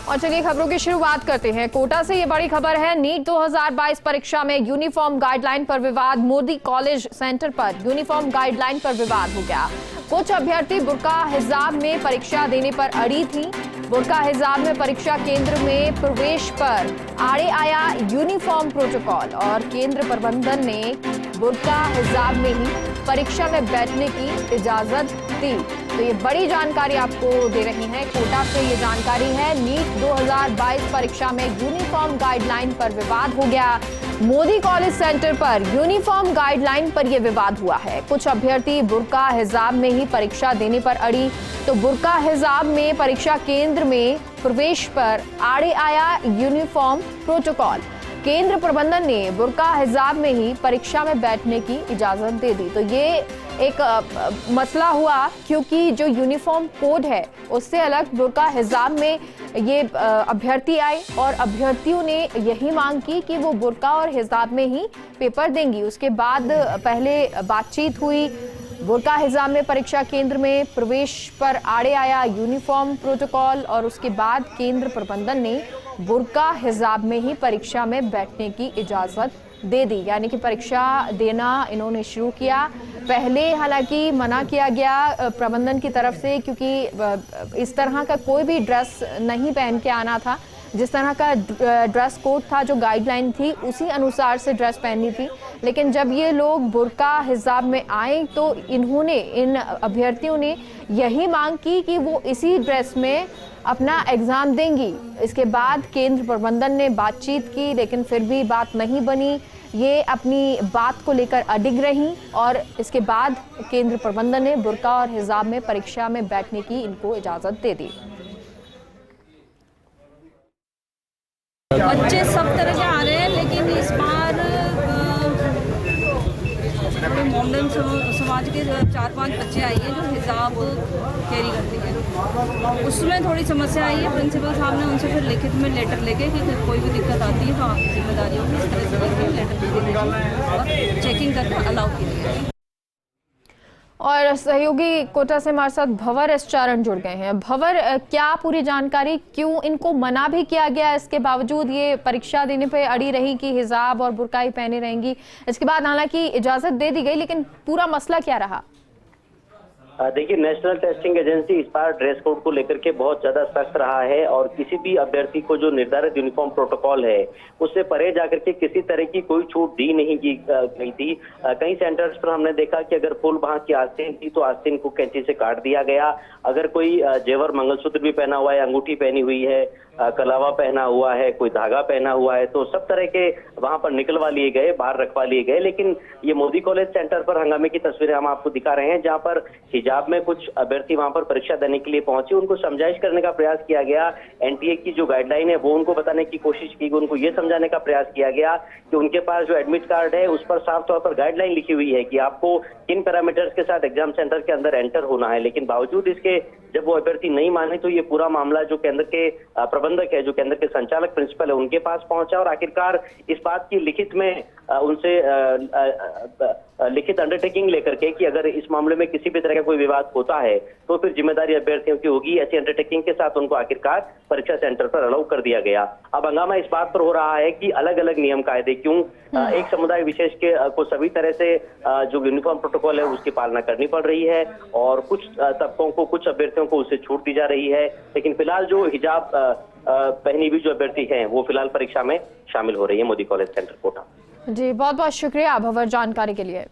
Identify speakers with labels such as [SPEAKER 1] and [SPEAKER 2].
[SPEAKER 1] और चलिए खबरों की शुरुआत करते हैं। कोटा से ये बड़ी खबर है। नीट 2022 परीक्षा में यूनिफॉर्म गाइडलाइन पर विवाद। मोदी कॉलेज सेंटर पर यूनिफॉर्म गाइडलाइन पर विवाद हो गया। कुछ अभ्यर्थी बुर्का हिजाब में परीक्षा देने पर अड़ी थी। बुर्का हिजाब में परीक्षा केंद्र में प्रवेश पर आड़े आया यूनिफॉर्म प्रोटोकॉल और केंद्र प्रबंधन ने बुर्का हिजाब में ही परीक्षा में बैठने की इजाजत दी। तो ये बड़ी जानकारी आपको दे रही हैं। कोटा से ये जानकारी है। नीट 2022 परीक्षा में यूनिफॉर्म गाइडलाइन पर विवाद हो गया। मोदी कॉलेज सेंटर पर यूनिफॉर्म गाइडलाइन पर यह विवाद हुआ है। कुछ अभ्यर्थी बुर्का हिजाब में ही परीक्षा देने पर अड़ी तो बुर्का हिजाब में परीक्षा केंद्र में प्रवेश पर आड़े आया यूनिफॉर्म प्रोटोकॉल। केंद्र प्रबंधन ने बुर्का हिजाब में ही परीक्षा में बैठने की इजाजत दे दी। तो ये एक मसला हुआ क्योंकि जो यूनिफॉर्म कोड है उससे अलग बुर्का हिजाब में ये अभ्यर्थी आए और अभ्यर्थियों ने यही मांग की कि वो बुर्का और हिजाब में ही पेपर देंगी। उसके बाद पहले बातचीत हुई। बुर्का हिजाब में परीक्षा केंद्र में प्रवेश पर आड़े आया यूनिफॉर्म प्रोटोकॉल और उसके बाद केंद्र प्रबंधन ने बुर्का हिजाब में ही परीक्षा में बैठने की इजाजत दे दी। यानी कि परीक्षा देना इन्होंने शुरू किया। पहले हालांकि मना किया गया प्रबंधन की तरफ से क्योंकि इस तरह का कोई भी ड्रेस नहीं पहन के आना था। जिस तरह का ड्रेस कोड था, जो गाइडलाइन थी, उसी अनुसार से ड्रेस पहननी थी। लेकिन जब ये लोग बुर्का हिजाब में आए तो इन अभ्यर्थियों ने यही मांग की कि वो इसी ड्रेस में अपना एग्जाम देंगी। इसके बाद केंद्र प्रबंधन ने बातचीत की लेकिन फिर भी बात नहीं बनी। ये अपनी बात को लेकर अडिग रही और इसके बाद केंद्र प्रबंधन ने बुर्का और हिजाब में परीक्षा में बैठने की इनको इजाजत दे दी।
[SPEAKER 2] बच्चे सब तरह के आ रहे हैं लेकिन इस बार मॉडर्न समाज के 4-5 बच्चे आई हैं जो हिजाब कैरी करती हैं। उसमें थोड़ी समस्या आई है। प्रिंसिपल साहब ने उनसे फिर लिखित में लेटर लेके कि कोई भी दिक्कत आती है तो आपकी जिम्मेदारी होगी, इस तरह से करके लेटर और चेकिंग करके अलाउ कीजिए।
[SPEAKER 1] और सहयोगी कोटा से हमारे साथ भंवर एस चारण जुड़ गए हैं। भंवर, क्या पूरी जानकारी, क्यों इनको मना भी किया गया, इसके बावजूद ये परीक्षा देने पे अड़ी रही कि हिजाब और बुर्का ही पहने रहेंगी? इसके बाद हालांकि इजाजत दे दी गई लेकिन पूरा मसला क्या रहा?
[SPEAKER 3] देखिए, नेशनल टेस्टिंग एजेंसी इस बार ड्रेस कोड को लेकर के बहुत ज्यादा सख्त रहा है और किसी भी अभ्यर्थी को जो निर्धारित यूनिफॉर्म प्रोटोकॉल है उससे परे जाकर के किसी तरह की कोई छूट दी नहीं की गई थी। कई सेंटर्स पर हमने देखा कि अगर फुल बांह की आस्तीन थी तो आस्तीन को कैंची से काट दिया गया। अगर कोई जेवर मंगलसूत्र भी पहना हुआ है, अंगूठी पहनी हुई है, कलावा पहना हुआ है, कोई धागा पहना हुआ है, तो सब तरह के वहां पर निकलवा लिए गए, बाहर रखवा लिए गए। लेकिन ये मोदी कॉलेज सेंटर पर हंगामे की तस्वीरें हम आपको दिखा रहे हैं जहां पर हिजाब में कुछ अभ्यर्थी वहां पर परीक्षा देने के लिए पहुंचे। उनको समझाइश करने का प्रयास किया गया। एनटीए की जो गाइडलाइन है वो उनको बताने की कोशिश की गई। उनको ये समझाने का प्रयास किया गया कि उनके पास जो एडमिट कार्ड है उस पर साफ तौर पर गाइडलाइन लिखी हुई है कि आपको किन पैरामीटर्स के साथ एग्जाम सेंटर के अंदर एंटर होना है। लेकिन बावजूद इसके जब वो अभ्यर्थी नहीं माने तो ये पूरा मामला जो केंद्र के प्रबंधक है, जो केंद्र के संचालक प्रिंसिपल है, उनके पास पहुंचा और आखिरकार इस बात की लिखित में उनसे लिखित अंडरटेकिंग लेकर के कि अगर इस मामले में किसी भी तरह का कोई विवाद होता है तो फिर जिम्मेदारी अभ्यर्थियों की होगी। ऐसी अंडरटेकिंग के साथ उनको आखिरकार परीक्षा सेंटर पर अलाउ कर दिया गया। अब हंगामा इस बात पर हो रहा है कि अलग अलग नियम कायदे क्यों एक समुदाय विशेष के को सभी तरह से जो यूनिफॉर्म प्रोटोकॉल है उसकी पालना करनी पड़ रही है और कुछ तबकों को, कुछ अभ्यर्थियों को उससे छूट दी जा रही है। लेकिन फिलहाल जो हिजाब पहनी हुई जो अभ्यर्थी हैं वो फिलहाल परीक्षा में शामिल हो रही है मोदी कॉलेज सेंटर कोटा।
[SPEAKER 1] जी, बहुत बहुत शुक्रिया भंवर जानकारी के लिए।